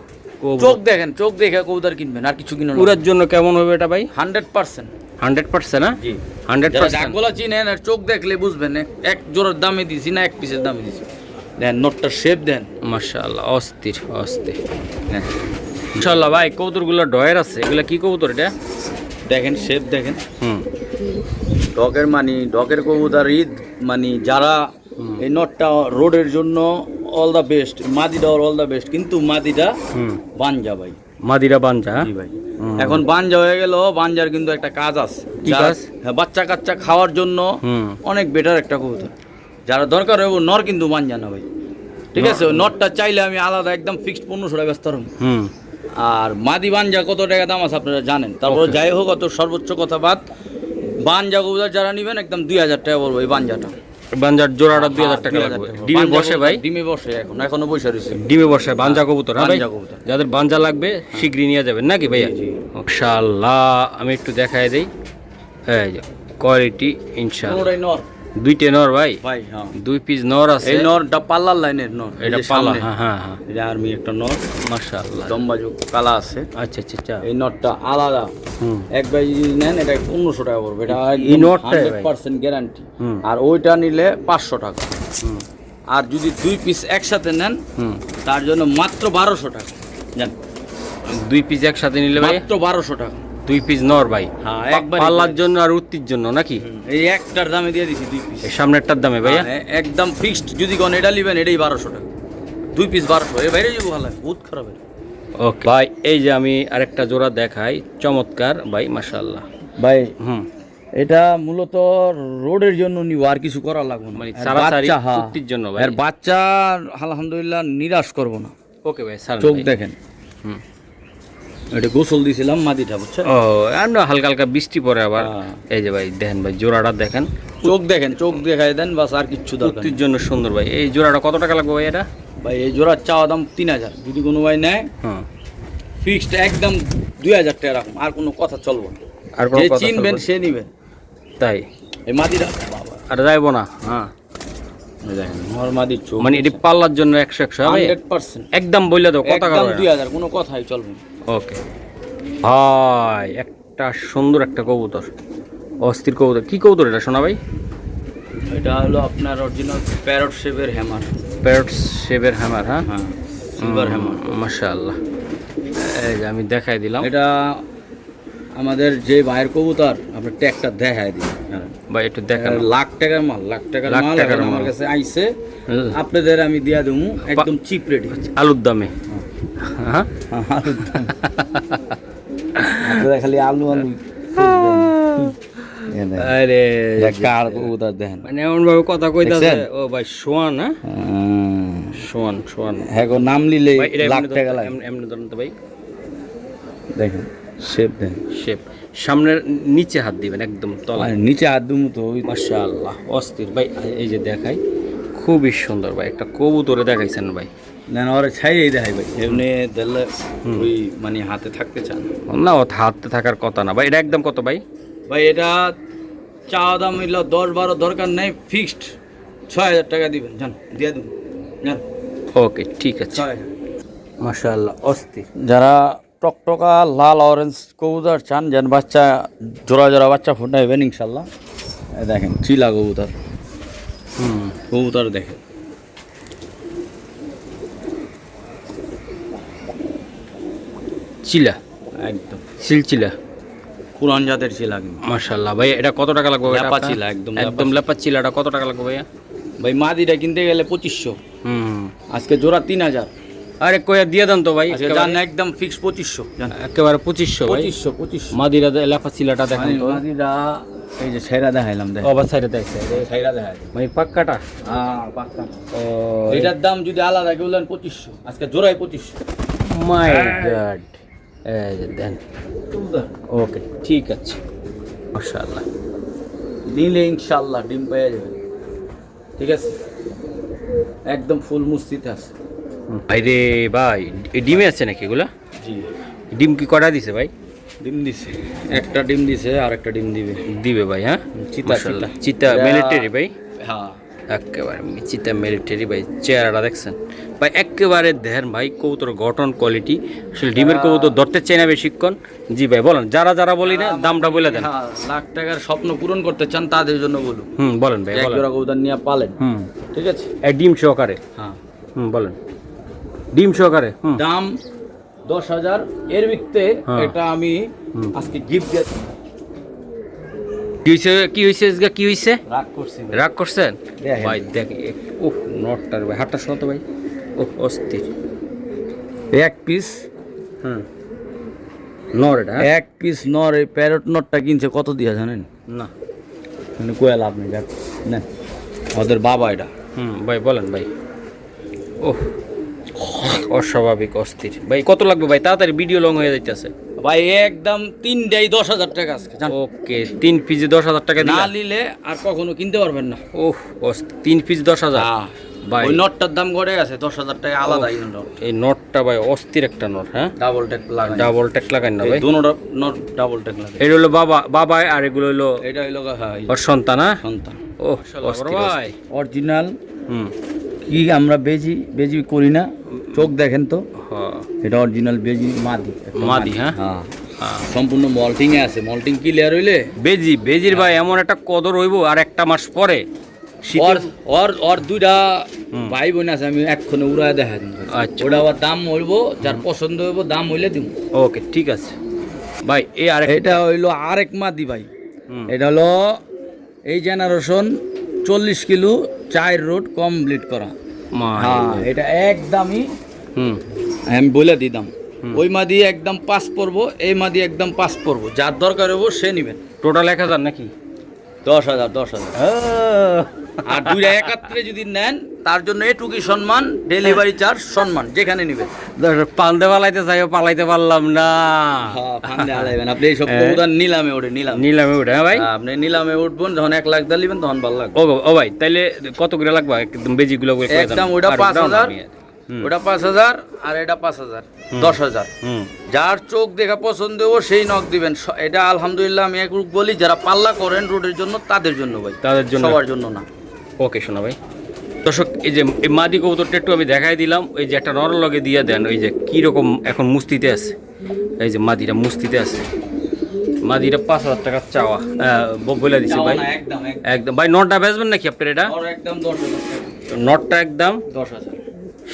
চোখ দেখেন, চোখ দেখে কবুতর কিনবেন, আর কিছু কিনবেন না। পুরার জন্য কেমন হবে এটা ভাই? 100%। 100% না? জি, 100%। জাগগলা চিনেন আর চোখ দেখলে বুঝবেন এক জোড়ার দামে দিছি না এক পিসের দামে দিছি। দেন নোটটার শেপ দেন, মাশাআল্লাহ, অস্থির অস্থির। হ্যাঁ ইনশাআল্লাহ ভাই, কবুতরগুলো ডয়ের আছে, এগুলা কি কবুতর এটা? দেখেন শেপ দেখেন। ডকের কবুতর ঈদ যারা এই নটটা রোডের জন্য অল দ্য বেস্ট, মাদিটা অল দ্য বেস্ট, কিন্তু মাদিটা বাঞ্জা ভাই, মাদিরা বাঞ্জা। জি ভাই, এখন বাঞ্জা হয়ে গেল। বাঞ্জার কিন্তু একটা কাজ আছে, কি কাজ? হ্যাঁ, বাচ্চা কাচ্চা খাওয়ার জন্য অনেক বেটার একটা কবুতর। যারা দরকার হবে নর কিন্তু বাঞ্জা না ভাই, ঠিক আছে? ওই নটটা চাইলে আমি আলাদা একদম ফিক্সড 1500 টাকা ব্যস্ত রাখবো। আর মাদি বাঞ্জা কত টাকা দাম আছে আপনারা জানেন। তারপরে যাই হোক, অত সর্বোচ্চ কথা বাদ, বাঞ্জা কবুতর যারা নিবেন একদম 2000 টাকা বলবো। এই বাঞ্জাটা, বাঞ্জার জোড়াটা 2000 টাকা লাগবে। ডিমে বসে ভাই? ডিমে বসে, এখনো বসে রয়েছে ডিমে বসে বাঞ্জা কবুতর। হ্যাঁ ভাই, বাঞ্জা কবুতর। যাদের বাঞ্জা লাগবে শীঘ্রই নিয়ে যাবেন নাকি ভাইয়া? জি। মাশাআল্লাহ, আমি একটু দেখাই দেই। এই যে কোয়ালিটি ইনশাআল্লাহ। কোনটাই নর? দুইটা নর ভাই। ভাই হ্যাঁ, 2 পিস নর আছে। এই নরটা পাল্লার লাইনের নর, এটা পাল্লা। হ্যাঁ হ্যাঁ হ্যাঁ, এটা আর্মি একটা নর, মাশাআল্লাহ, দম্বাজু কালা আছে। আচ্ছা আচ্ছা আচ্ছা। এই নটটা আলাদা, এক ভাই যদি নেন এটা 1500 টাকা পড়বে। এটা এই নটটা 100% গ্যারান্টি। আর ওইটা নিলে 500 টাকা। আর যদি 2 পিস একসাথে নেন তার জন্য মাত্র 1200 টাকা জান। 2 পিস একসাথে নিলে ভাই মাত্র 1200 টাকা। 2 পিস নর ভাই, হ্যাঁ, একবার পাল্লার জন্য আর উত্তির জন্য নাকি? এই একটার দামে দিয়ে দিছি 2 পিস। এই সামনেরটার দামে ভাইয়া একদম ফিক্সড, যদি কোন এটা নেবেন এটাই 1200 টাকা। 2 পিস 1200। এর বাইরে যাবো ভালো, বহুত খারাপ। ওকে ভাই, এই যে আমি আরেকটা জোড়া দেখাই, চমৎকার ভাই, মাশাআল্লাহ ভাই। এটা মূলত রোডের জন্য নিব, আর কিছু করা লাগবে না। মানে সারাসারি উত্তির জন্য ভাই। আর বাচ্চা আলহামদুলিল্লাহ নিরাশ করব না। ওকে ভাই, স্যার চোখ দেখেন। এটা গোসল দিছিলাম মাদিটা, বুঝছেন? ও, আমরা হালকা হালকা বৃষ্টি পড়ে আবার। এই যে ভাই দেখেন ভাই, জোড়াটা দেখেন, চোখ দেখেন, চোখ দেখাই দেন বাস, আর কিচ্ছু দরকার নেই। উত্তির জন্য সুন্দর ভাই। এই জোড়াটা কত টাকা লাগবে ভাই এটা? ভাই এই জোড়ার চাওয়া দাম 3000, যদি কোনো ভাই নেয় ফিক্সড একদম 2000 টাকা রাখুন, আর কোনো কথা চলবো না। আর কোনো যে কথা চিনবেন চলবে? সে নিবেন। তাই এই মাদিটা বাবা, আর যাইবো না। হ্যাঁ, এই দেখেন মোর মাদির চোখ, মানে এটি পাল্লার জন্য 100 ভাই, 100% একদম বললে দাও কত টাকা? একদম 2000, কোনো কথাই চলবে না। ওকে ভাই, একটা সুন্দর একটা কবুতর, অস্থির কবুতর। কি কবুতর এটা সোনা ভাই? এটা হলো আপনার অরিজিনাল প্যারট শেপের হ্যামার। প্যারট শেপের হ্যামার? হ্যাঁ হ্যাঁ, সিলভার হ্যামার। মাশাআল্লাহ, এই যে আমি দেখাই দিলাম। এটা আমাদের যে ভাইয়ের কবুতর, আপনার ট্যাগটা দেখাই দিই ভাই, একটু দেখেন। লাখ টাকার মাল, লাখ টাকার মাল এখন আমার কাছে আইছে। আপনাদের আমি দিয়া দেবো একদম চিপ রেটে, আলুর দামে। হ্যাঁ, আপনারা খালি আলু আলু আরে কার কবুতর দেখেন, মানে এমন ভাবে কথা কইতাছে। ও ভাই, সোয়ান। হ্যাঁ, সোয়ান সোয়ান। হ্যাঁ গো, নাম নিলে লাখ টাকা লাগে। এমনি ধরুন তো ভাই, দেখেন শেপ দেখেন, শেপ। সামনের নিচে হাত দিবেন, একদম তলায় নিচে হাত দুমু তো। মাশাআল্লাহ, অস্থির ভাই। এই যে দেখাই, খুবই সুন্দর ভাই, একটা কবুতরে দেখাইছেন ভাই। না না, ওরা ছাইই দেখাই ভাই, এমনি দিলে ওই মানে হাতে থাকতে চান না, ও হাতে থাকার কথা না ভাই। এটা একদম কত ভাই? ভাই এটা চাওয়া দাম হইল 10-12 দরকার নেই, ফিক্সড 6000 টাকা দিবেন, জান দিয়ে দেবো জান। ওকে, ঠিক আছে। 6000। মাশাআল্লাহ অস্থির। যারা টকটকা লাল অরেঞ্জ কবুতর চান, যেন বাচ্চা জোড়া জোড়া বাচ্চা ফুটাইবেন ইনশাল্লাহ। এই দেখেন চিলা কবুতর, কবুতর দেখেন চিলা, একদম সিলচিলা। পুরান জাতের চিলা কিন্তু। মাশাআল্লাহ ভাই, এটা কত টাকা লাগবে ভাই? লেপা চিলা, একদম একদম লেপা চিলাটা কত টাকা লাগবে ভাইয়া? ভাই মাদিটা কিনতে গেলে 2500, আজকে জোড়া 3000। আরে কইয়া দিয়ে দেন তো ভাই, আজকে জান একদম ফিক্স 2500, একেবারে 2500 ভাই। 2500। মাদিরা লেপা চিলাটা দেখেন তো। মাদিরা এই যে ছেড়া দেখাইলাম, দেখ অবাক সাইডে দেখছে ছেড়া দেখাই ভাই পাক্কাটা। হ্যাঁ পাক্কা। ও এটার দাম যদি আলাদা কেউ নেন 2500, আজকে জোড়াই 2500। মাই গড, এই যে দেন। ওকে ঠিক আছে, মাশাআল্লাহ। নিলে ইনশাল্লাহ ডিম পেয়ে যাবে, ঠিক আছে, একদম ফুল মুস্তিতে আছে। ভাই রে ভাই, এই ডিমে আছে নাকি এগুলা? জি, ডিম কি কটা দিছে ভাই? ডিম দিছে, একটা ডিম দিছে আর একটা ডিম দিবে। দিবে ভাই, হ্যাঁ। চিতা মাশাআল্লাহ। চিতা চিতা মিলিটারি ভাই, হ্যাঁ একেবারে চিতা মিলিটারি ভাই। চেহারাটা দেখছেন ভাই, একেবারে দেহের ভাই কবুতর গঠন কোয়ালিটি। আসলে ডিমের কবুতর ধরতে চাই না বেশিক্ষণ। জি ভাই বলেন, যারা যারা বলি না দামটা বলে দেন। হ্যাঁ, লাখ টাকার স্বপ্ন পূরণ করতে চান তাদের জন্য বলুন। বলেন ভাই এক বলেন। জোড়া কবুতর নিয়ে পালেন, ঠিক আছে। ডিম সহকারে, হ্যাঁ, বলেন। ডিম সহকারে দাম 10,000 এর ভিত্তে। হ্যাঁ। এটা আমি আজকে গিফট দিয়েছি। কি হয়েছে, কি হয়েছে আজকে, কি হয়েছে? রাগ করছি ভাই। রাগ করছেন দেখেন। ভাই? দেখ, ওহ নটটার ভাই, হাতটা শত ভাই, ওহ অস্থির। এক পিস নর এটা, হ্যাঁ? এক পিস নর। এই প্যারট নটটা কিনছে কত দিয়া জানেন? না। মানে কোয়া লাভ নেই, দেখ না ওদের বাবা এটা। ভাই বলেন ভাই। ওহ অস্বাভাবিক অস্থির ভাই। কত লাগবে ভাই? তাড়াতাড়ি ভিডিও লং হয়ে যাইতেছে ভাই একদম 3টাই 10,000 টাকা আজকে। ওকে, 3 পিসে 10,000 টাকা না দিলা? নিলে আর কখনো কিনতে পারবেন না। ওহ 3 পিস 10,000 ভাই। ওই নটটার দাম গড়ে গেছে 10,000 টাকা আলাদা। এই নটটা ভাই অস্থির একটা নট, হ্যাঁ। ডাবল টেক লাগাই, ডাবল টেক লাগাই না ভাই? দুটোটা নট ডাবল টেক লাগাই। এটা হলো বাবা আর এগুলো হলো এটা হইলো হ্যাঁ ওর সন্তান, হ্যাঁ। সন্তান। ওহ ভাই, অরিজিনাল কি আমরা বেজি করি না। চোখ দেখেন তো, এটা অরিজিনাল বেজি মাদি। মাদি, হ্যাঁ। সম্পূর্ণ মল্টিং এ আছে। মল্টিং ক্লিয়ার হইলে বেজির ভাই এমন একটা কদর হইব আর একটা মাস পরে। ওর দুইটা ভাই বোন আছে, আমি এক্ষণে উড়ায় দেখা দিন। আচ্ছা। ওটা আবার দাম হইব, যার পছন্দ হইব দাম হইলে দিব। ওকে ঠিক আছে ভাই। এই আর এটা হইলো আরেক মাদি ভাই। এটা হলো এই জেনারেশন 40 কিলো 4 রোড কমপ্লিট করা। হ্যাঁ, এটা একদমই আমি বলে দিতাম। ওই মাদি একদম 5 পড়বো, এই মাদি একদম 5 পড়বো। যার দরকার হবো সে নিবেন। টোটাল 1000 নাকি? 10,000। আর দুইটা একাত্রে যদি নেন তার জন্য এটুকুই সম্মান, ডেলিভারি চার্জ সম্মান, যেখানে নিবেন। পালতে পালাইতে চাই, পালাইতে পারলাম না। আপনি এইসব কবুতর নিলামে ওঠে, নিলামে উঠে, হ্যাঁ ভাই। আপনি নিলামে উঠবেন, যখন 1 লাখ দিয়ে নিবেন তখন ভালো লাগবে। ও ভাই, তাইলে কত করে লাগবে একদম বেজিগুলো? একদম ওটা 5,000, ওটা 5,000 আর এটা 5,000, 10,000। যার চোখ দেখা পছন্দ হবো সেই নখ দিবেন। এটা আলহামদুলিল্লাহ আমি এক রূপ বলি, যারা পাল্লা করেন রোডের জন্য তাদের জন্য ভাই, তাদের জন্য, সবার জন্য না। ওকে শোনা ভাই। দর্শক, এই যে এই মাদি কবুতরটা একটু আমি দেখাই দিলাম। ওই যে একটা নর লগে দিয়ে দেন, ওই যে কীরকম এখন মুস্তিতে আছে। এই যে মাদিরা মুস্তিতে আছে। মাদিরা 5,000 টাকা চাওয়া, বলে দিচ্ছি ভাই। একদম ভাই। নটটা বেচবেন নাকি আপনার? এটা একদম 10,000। নটটা একদম 10,000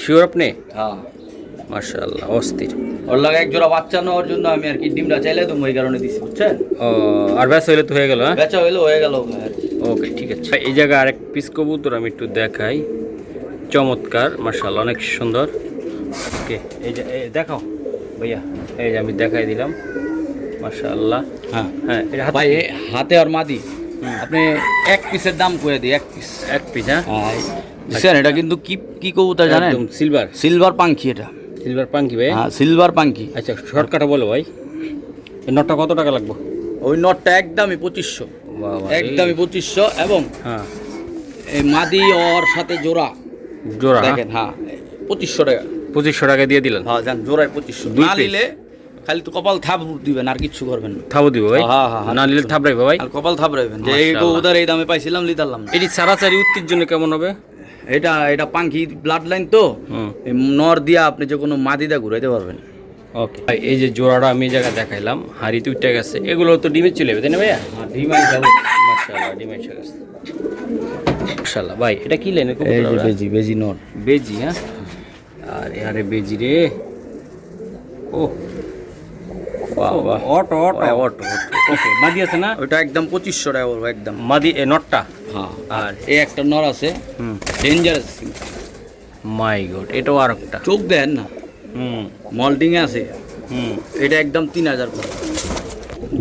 শিওর আপনি? হ্যাঁ মাশাআল্লাহ অস্থির। ওর লাগে এক জোড়া বাচ্চা নেওয়ার জন্য আমি আর কি ডিমটা চাইলে তো ওই কারণে দিছি, বুঝছেন? ও আর বেচা হইলে তো হয়ে গেল, হ্যাঁ। বেচা হয়ে গেল। ওকে ঠিক আছে। এই জায়গায় আরেক পিস কবুতর আমি একটু দেখাই। চমৎকার, মাশাআল্লাহ অনেক সুন্দর। ওকে এই যে দেখাও ভাইয়া, এই যে আমি দেখাই দিলাম। মাশাআল্লাহ। হ্যাঁ হ্যাঁ, ভাই হাতে আর মাদি আপনি এক পিসের দাম করে দিই। এক পিস, হ্যাঁ। বুঝছেন? এটা কিন্তু কি কবুতর জানেন? সিলভার পাঙ্খি। এটা সিলভার পাঙ্খি ভাই? হ্যাঁ, সিলভার পাঙ্খি। আচ্ছা, শর্টকাটে বলো ভাই, এই নটটা কত টাকা লাগবে? ওই নটটা একদমই 2500, একদমই 2500। এবং হ্যাঁ, এই মাদি ওর সাথে জোড়া দেখেন। হ্যাঁ, 2500 টাকা। 2500 টাকা দিয়ে দিলেন? হ্যাঁ, জান জোড়ায় 2500। না নিলে খালি তো কপাল থাপ দিবেন, আর কিছু করবেন না। থাবো দিব ভাই? না নিলে থাপড়াইবে ভাই? আর কপাল থাপড়াইবেন যে এই কবুতর এই দামে পাইছিলাম, লিতালাম না। এটি সারাসারি উত্তের জন্য কেমন হবে? এটা এটা পাঙ্খি ব্লাড লাইন তো হুম এই নর দিয়া আপনি যে কোনো মাদিদা ঘুরাইতে পারবেন। ওকে ভাই, এই যে জোড়াটা আমি এই জায়গায় দেখাইলাম হাড়িতে উঠে গেছে, এগুলো তো ডিমে চলে যাবে তাই না ভাইয়া? ডিমাই যাবে মাশাআল্লাহ ডিমে এসে গেছে মাশাআল্লাহ। ভাই এটা কি লাইনের এই যে কবুতর? বেজি বেজি নর। বেজি, হ্যাঁ? আরে বেজি রে, ও বাহ বাহ, অটো অটো অটো অটো। ওকে, মাদি আছে না? ওটা একদম 2500 টাকা বলবো একদম। মাদি এ নটটা? হ্যাঁ, আর আর এই একটা নর আছে হুম, ডেঞ্জারাস, মাই গড, এটাও আর একটা। চোখ দেন না, হুম মল্টিং এ আছে, হুম। এটা একদম 3000 করে।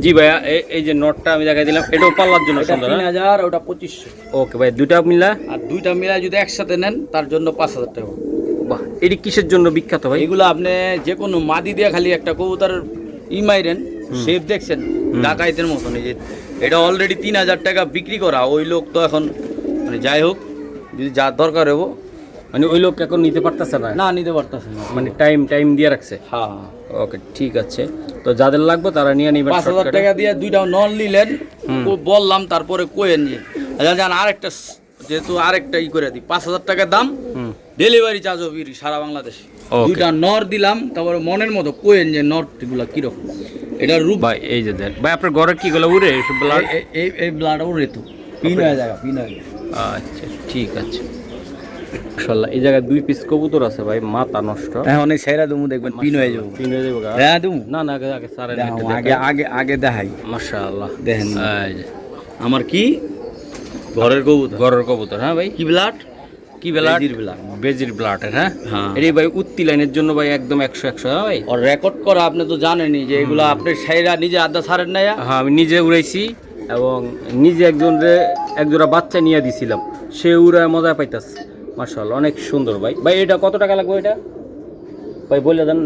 জি ভাইয়া, এই যে নটটা আমি দেখাই দিলাম, এটাও পাল্লার জন্য এটা সুন্দর, হ্যাঁ? 3000, ওটা 2500। ওকে ভাই, দুটা মিলা? আর দুইটা মিলাই যদি একসাথে নেন তার জন্য 5000 টাকা। বাহ, এটি কিসের জন্য বিখ্যাত ভাই? এগুলো আপনি যে কোনো মাদি দিয়ে খালি একটা কবুতর মাইরেন, শেপ দেখছেন ডাকাইতের মতন। এই যে এটা অলরেডি 3000 টাকা বিক্রি করা, ওই লোক তো এখন মানে যাই হোক যদি যার দরকার হবো মানে ওই লোক এখন নিতে পারতেছে না, না নিতে পারতেছে না, মানে টাইম দিয়ে রাখছে। হ্যাঁ। ওকে ঠিক আছে, তো যাদের লাগবে তারা নিয়ে নিবেন। 5000 টাকা দিয়ে দুইটা নল নিলেন, বললাম তারপরে কোয়েন যে জান আরেকটা, যেহেতু আরেকটা করে দিই 5000 টাকা দাম, ডেলিভারি চার্জ হবে সারা বাংলাদেশে। Okay. দুইটা নর দিলাম, তারপরে মনের মতো কোয়েন যে নরগুলা কিরকম, এটা রূপ ভাই এই যে দেখ ভাই, আপনার ঘরে কি গুলো উড়ে এসব ব্লাড? এই ব্লাড ওরে তো পিন হয়ে যায়, পিন হয়ে যায়। আচ্ছা ঠিক আছে মাশাআল্লাহ। এই জায়গায় 2 পিস কবুতর আছে ভাই, মাথা নষ্ট। হ্যাঁ অনেক সেরা দুমু দেখবেন পিন হয়ে যাবো। পিন হয়ে যাবে গা? হ্যাঁ দুমু না না, আগে আগে সারে আগে আগে আগে দেখাই। মাশাআল্লাহ দেখেন এই যে আমার কি ঘরের কবুতর, ঘরের কবুতর, হ্যাঁ ভাই? কি ব্লাড, কি ব্লাড? বেজির ব্লাড। বেজির ব্লাড, হ্যাঁ? হ্যাঁ। এটাই ভাই উত্তি লাইনের জন্য ভাই একদম 100 হ্যাঁ ভাই? আর রেকর্ড করা আপনি তো জানেনই যে এগুলো আপনি সেরা নিজে আদা সারেন না। হ্যাঁ, আমি নিজে উড়াইছি এবং নিজে একজোড়া বাচ্চা নিয়ে দিছিলাম, সে উড়ায় মজা পাইতাছে মাশাআল্লাহ, অনেক সুন্দর ভাই। ভাই এটা কত টাকা লাগবে এটা ভাই বলে দেন?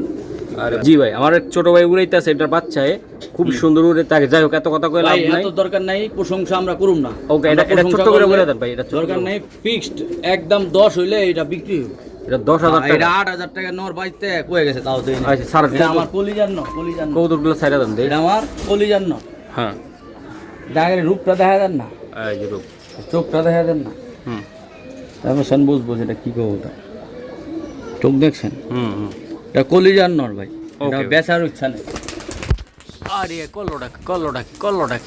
আরে জি ভাই, আমার এক ছোট ভাই উড়াইতেছে, এটার বাচ্চায় খুব সুন্দর উড়ে থাকে। যাই হোক, এত কথা কই লাভ নাই, এত দরকার নাই, প্রশংসা আমরা করুম না। ওকে, এটা ছোট করে বলে দেন ভাই, এটা দরকার নাই, ফিক্সড একদম 10 হইলে এটা বিক্রি হবে। এটা 10,000 এটা টাকা। 8000 টাকা নর বাইতে কয়ে গেছে, তাও দেই না। আচ্ছা স্যার, এটা আমার কলিজার নর, কলিজার নর। কৌতুকগুলো ছাইরা দেন দেই। এটা আমার কলিজার নর। হ্যাঁ, দেখেন রূপটা দেখা দেন না, এই যে রূপ। চোখটা দেখা দেন না, হুম তারপর সন বুঝবো এটা কি কবুতর। চোখ দেখছেন, হুম। এটা কলিজার নর ভাই, এটা Okay. বেচার ইচ্ছা নেই। আরে কল্লোটা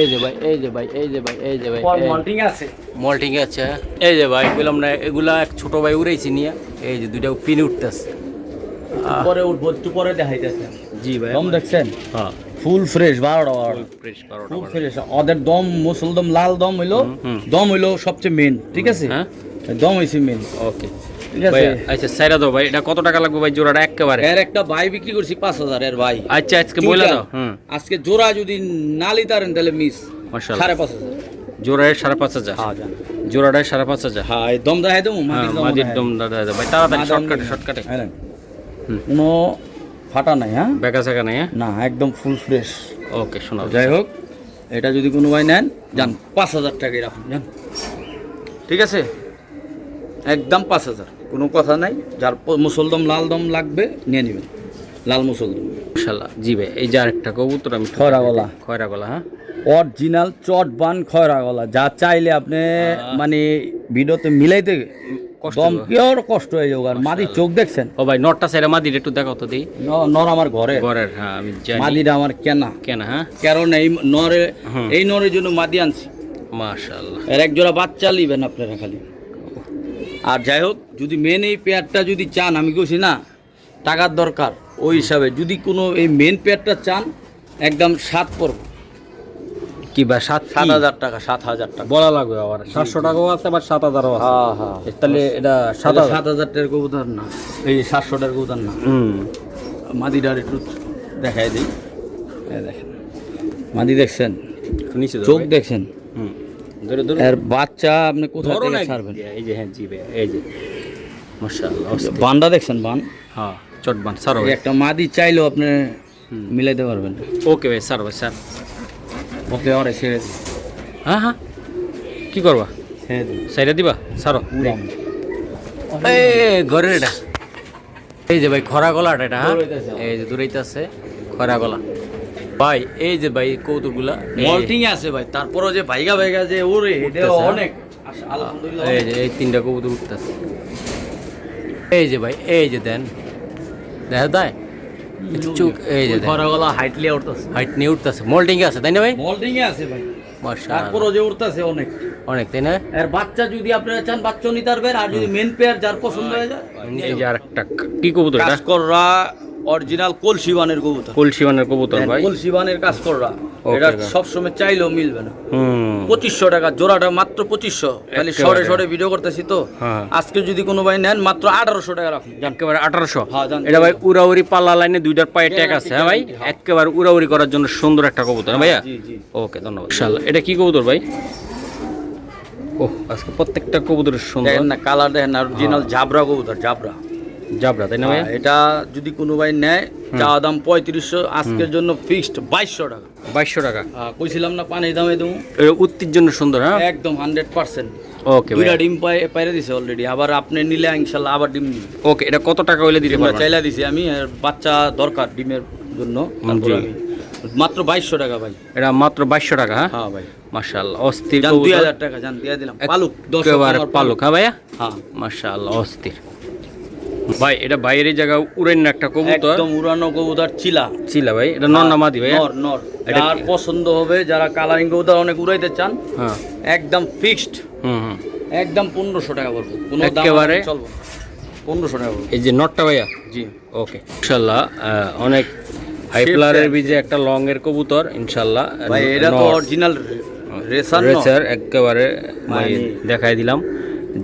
এই যে ভাই, এই যে ভাই, এই যে ভাই, এই যে ভাই, মল্টিং আছে, মল্টিং আছে। এই যে ভাই বললাম না, এগুলা এক ছোট ভাই উড়াইছি নিয়ে, এই যে দুইটা পিন উঠতেছে। পরে উঠবো, একটু পরে দেখাইতেছে। জি ভাই, দম দেখছেন, হ্যাঁ ফুল ফ্রেশ, 12টা ফ্রেশ ফুল ফ্রেশ। ওদের দম মুসল দম, লাল দম হইলো, দম হইলো সবচেয়ে মেন, ঠিক আছে? হ্যাঁ দম হইছে মেন, ওকে ঠিক ভাই। আছে? আচ্ছা সাইরা দাও ভাই, এটা কত টাকা লাগবে ভাই জোড়াটা একেবারে? এর একটা ভাই বিক্রি করছি 5000 এর ভাই। আচ্ছা আজকে বলে দাও। আজকে জোড়া যদি না লিতারেন তাহলে মিস মাশাআল্লাহ। 5500। জোড়ায় 5,500। হ্যাঁ জান, জোড়াটায় 5,500। হ্যাঁ এই দম দেখাই দেবো, হ্যাঁ, মাটির মাদির দম দম দাদা ভাই, তাড়াতাড়ি শর্টকাটে। হ্যাঁ, কোনো ফাটা নাই, হ্যাঁ বেকা সেকা নাই, হ্যাঁ? না, একদম ফুল ফ্রেশ। ওকে শোনা যাই হোক, এটা যদি কোনো ভাই নেন যান 5000 টাকাই রাখুন, জান, ঠিক আছে? একদম 5000, কোনো কথা নাই। যার মুসলদম লাল দম লাগবে নিয়ে নেবেন, লাল মুসলদম। মাশাআল্লাহ। জি ভাই, এই যে আরেকটা কবুতর আমি খয়রা গলা, খয়রা গলা, হ্যাঁ? অরিজিনাল চটবান খয়রা গলা, যা চাইলে আপনি মানে ভিডিওতে মিলাইতে কষ্ট দম হবে। পিওর কষ্ট হয়ে যাবে। আর মাদি চোখ দেখছেন, ও ভাই নটটা সাইরা মাদির একটু দেখাও তো দেই। নর আমার ঘরে, ঘরের, হ্যাঁ আমি জানি। মাদিটা আমার কেনা, কেন, হ্যাঁ? কারণ এই নরে, এই নরের জন্য মাদি আনছি। মাশাআল্লাহ। এর এক জোড়া বাচ্চা লিবেন আপনারা খালি। আর যাই হোক, যদি মেন এই পেয়ারটা যদি চান, আমি কইছি না টাকার দরকার, ওই হিসাবে যদি কোনো এই মেন পেয়ারটা চান একদম 7 পড়বে। কি ভাই 7000 টাকা, 7000 টাকা বলা লাগবে আবার? 700 টাকাও আছে আবার 7,000ও আছে। হ্যাঁ হ্যাঁ, তাহলে এটা 7000 7,000। টাকার কবুতর না, এই 700 টাকার কবুতর না। মাদিটার একটু দেখাই দিই, এই দেখেন মাদি দেখছেন, নিচে চোখ দেখছেন, ধরে ধরে এর বাচ্চা আপনি কোথা ধরো না থেকে ছাড়বেন? এই যে, হ্যাঁ জি ভাই, এই যে মাশাআল্লাহ। বান্ডা দেখছেন, বান, হ্যাঁ চটবান সারো এই একটা মাদি চাইলেও আপনি মিলাইতে পারবেন। ওকে ভাই, সার ভাই স্যার। ওকে, ওরে ছেড়ে দিই, হ্যাঁ হ্যাঁ, কি করবা? ছেড়ে দিই, সাইরা দিবা, সারো। উড়াম। এই ঘরের এটা, এই যে ভাই খরা গলাটা এটা, হ্যাঁ? দৌড়াইতেছে। এই যে দূরাইতেছে খরা গলা ভাই। এই যে ভাই কৌতুকগুলা মল্টিং আছে ভাই, তারপরও যে ভাইগা ভাইগা যে ওরে, এটা উঠতেছে, অনেক আলহামদুলিল্লাহ এই যে এই তিনটা কবুতর উঠতেছে, এই যে ভাই এই যে দেন দেখা দেয় চুক, এই যে গলা হাইট লিয়ে উঠতেছে, হাইট নিয়ে উঠতেছে, মোল্ডিং আছে তাই না ভাই? মোল্ডিং এ আছে ভাই, মাশাআল্লাহ তারপরও যে উঠতেছে অনেক অনেক, তাই না? এর বাচ্চা যদি আপনারা চান বাচ্চাও নিতে পারবেন, আর যদি মেন পেয়ার যার পছন্দ হয়ে যায়। এই যে আরেকটা কি কবুতর এটা? কাসকররা অরিজিনাল কলসিবানের কবুতর, কলসিবানের কবুতর ভাই, কলসিবানের কাসকররা, এটা সবসময় চাইলেও মিলবে না। হুম 2500 টাকা জোড়াটা, মাত্র 2500। খালি সরে সরে ভিডিও করতেছি তো, হ্যাঁ। আজকে যদি কোনো ভাই নেন মাত্র 1800 টাকা রাখুন। একেবারে 1800। হ্যাঁ, জান। এটা ভাই উড়াউড়ি পাল্লা লাইনে দুইটার পায়ে ট্যাগ আছে, হ্যাঁ ভাই, হ্যাঁ। একেবারে উড়াউড়ি করার জন্য সুন্দর একটা কবুতর, হ্যাঁ ভাইয়া? জি জি। ওকে ধন্যবাদ। ইনশাআল্লাহ এটা কি কবুতর ভাই? ওহ আজকে প্রত্যেকটা কবুতরের সুন্দর, দেখেন না কালার, দেখেন না অরিজিনাল জাবরা কবুতর, জাবরা জাবরা তাই না ভাইয়া? এটা যদি কোনো ভাই নেয়, চাওয়া দাম 3500, আজকের জন্য ফিক্সড 2200 টাকা। 2200 টাকা। কইছিলাম না পানির দামে দেবো, এটা উত্তির জন্য সুন্দর, হ্যাঁ একদম 100%। ওকে দুইটা ভাই ডিম পাইরে দিছে অলরেডি, আবার আপনি নিলে ইনশাল্লাহ আবার ডিম নিবে। ওকে এটা কত টাকা হইলে দিতে পারবেন? চাইলা দিছি আমি, আর বাচ্চা দরকার ডিমের জন্য, তারপর জি। আমি মাত্র 2200 টাকা ভাই। এটা মাত্র 2200 টাকা, হ্যাঁ হ্যাঁ ভাই, মাশাআল্লাহ অস্থির জান কবুতর, 2000 টাকা জান দিয়ে দিলাম। পালুক 10 একেবারে পালক, হ্যাঁ ভাইয়া? হ্যাঁ মাশাআল্লাহ অস্থির ভাই। এটা বাইরের জায়গা উড়েন না একটা কবুতর, একদম উড়ানো কবুতর চিলা। চিলা ভাই, এটা নর না মাদি ভাই? নর নর, এটা যার কি? পছন্দ হবে, যারা কালারিং কবুতর অনেক উড়াইতে চান, হ্যাঁ একদম ফিক্সড, হুম একদম 1500 টাকা পড়বে, কোনো দাম একেবারে চলবে 1500 টাকা পড়বে। এই যে নটটা ভাইয়া, জি ওকে ইনশাআল্লাহ অনেক হাই প্লারের বীজে একটা লং এর কবুতর ইনশাআল্লাহ। ভাই এটা তো অরিজিনাল রেসার না, রেসার একেবারে ভাই মানে- দেখাই দিলাম,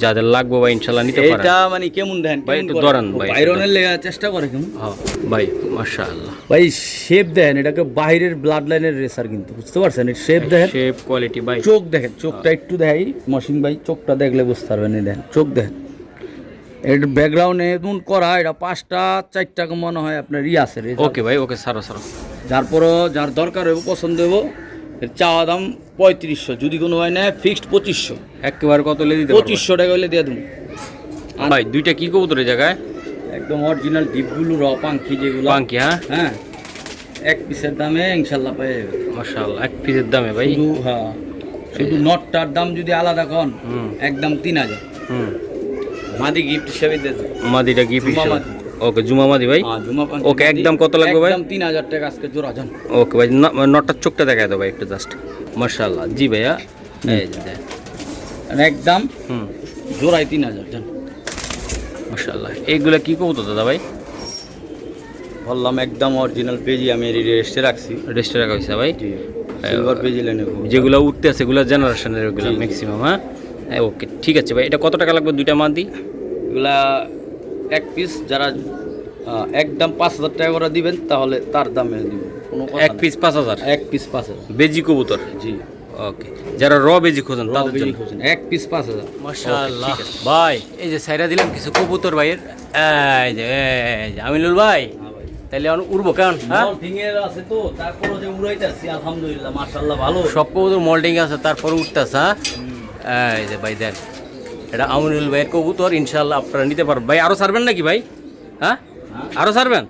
যাদের লাগবে ভাই ইনশাআল্লাহ নিতে পারেন। এটা মানে কেমন দেন ভাই একটু ধরান ভাই, বাইরনের লেগে চেষ্টা করে কেমন হ্যাঁ ভাই মাশাআল্লাহ, ভাই, শেপ দেন, এটাকে বাইরের ব্লাড লাইনের রেসার, কিন্তু বুঝতে পারছেন শেপ দেখেন, শেপ কোয়ালিটি ভাই, চোখ দেখেন, চোখটা একটু দেখাই মসিন ভাই, চোখটা দেখলে বুঝতে পারবেন, এই দেখেন চোখ দেখেন, এর ব্যাকগ্রাউন্ডে এমন করা, এটা 5টা 4টা মনে হয় আপনার আছে রে। ওকে ভাই ওকে সারো সারো। যার পরও যার দরকার হইব, পছন্দ হইব, এর চাওয়া দাম 3500, যদি কোনো হয় না ফিক্সড 2500। একেবারে কত লে দিতে পারবেন? 2500 টাকা হইলে দিয়ে দেবো ভাই দুইটা কি কবুতরের জায়গায়? একদম অরিজিনাল ডিপগুলো, র পাঙ্খি যেগুলো, পাঙ্কি, হ্যাঁ হ্যাঁ, এক পিসের দামে ইনশাল্লাহ পেয়ে যাবে। মাশাআল্লাহ এক পিসের দামে ভাই, শুধু হ্যাঁ, শুধু নটটার দাম যদি আলাদা কন, হুম। একদম 3000। হুম মাদি গিফট হিসেবে দিয়ে দেবো। মাদিটা গিফট জুমা হিসেবে, মাদি। ওকে জুমা মাদি ভাই, হ্যাঁ, জুমা পাঙ্খি ওকে, মাদি, একদম কত লাগবে ভাই? একদম 3000 টাকা আজকে জোড়া জান। ওকে ভাই নটটার চোখটা দেখায় দাও ভাই একটু জাস্ট, মাশাআল্লাহ। জি ভাইয়া এই যে দেখ, একদম হুম জোড়ায় 3000 জান। মাশাআল্লাহ। এইগুলা কি কবুতর দাদা ভাই? বললাম একদম অরিজিনাল পেজি, আমি রেস্টে রাখছি। রেস্টে রাখা হয়েছে ভাই, সিলভার পেজি লাইনে যেগুলো উঠতে আছে এগুলো জেনারেশনের, ওগুলো জি, জি। ম্যাক্সিমাম, হ্যাঁ ওকে ঠিক আছে ভাই। এটা কত টাকা লাগবে দুইটা মাদি? এগুলা এক পিস যারা একদম 5000 টাকা করে দিবেন, তাহলে তার দামে দিব, কোনো কথা এক পিস 5000? এক পিস 5000। বেজি কবুতর, জি, ওকে। যারা র বেজি খোঁজেন র তাদের বেজি জন্য খুঁজেন, এক পিস 5000। মাশাআল্লাহ ভাই। এই যে সাইরা দিলাম কিছু কবুতর ভাইয়ের, এই যে আমিনুল ভাই, তাহলে উড়বো কেমন? হ্যাঁ মল্টিংয়ের আছে তো, তারপরে যে উড়াইতেছি আলহামদুলিল্লাহ মাশাআল্লাহ ভালো। সব কবুতর মোল্ডিং আছে, তারপরে উঠতেছে, হ্যাঁ এই যে ভাই দেন, এটা আমিনুল ভাইয়ের কবুতর, ইনশাআল্লাহ আপনারা নিতে পারবেন ভাই। আরো ছাড়বেন নাকি ভাই? হ্যাঁ আরো ছাড়বেন?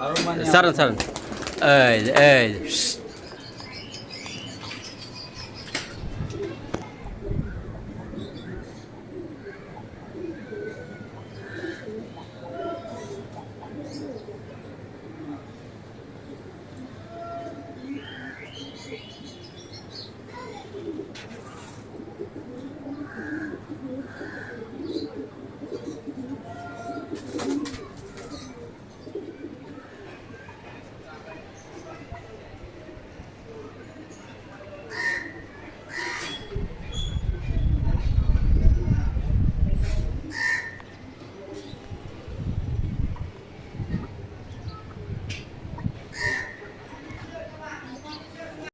আর মানে ছাড়েন ছাড়েন, এই যে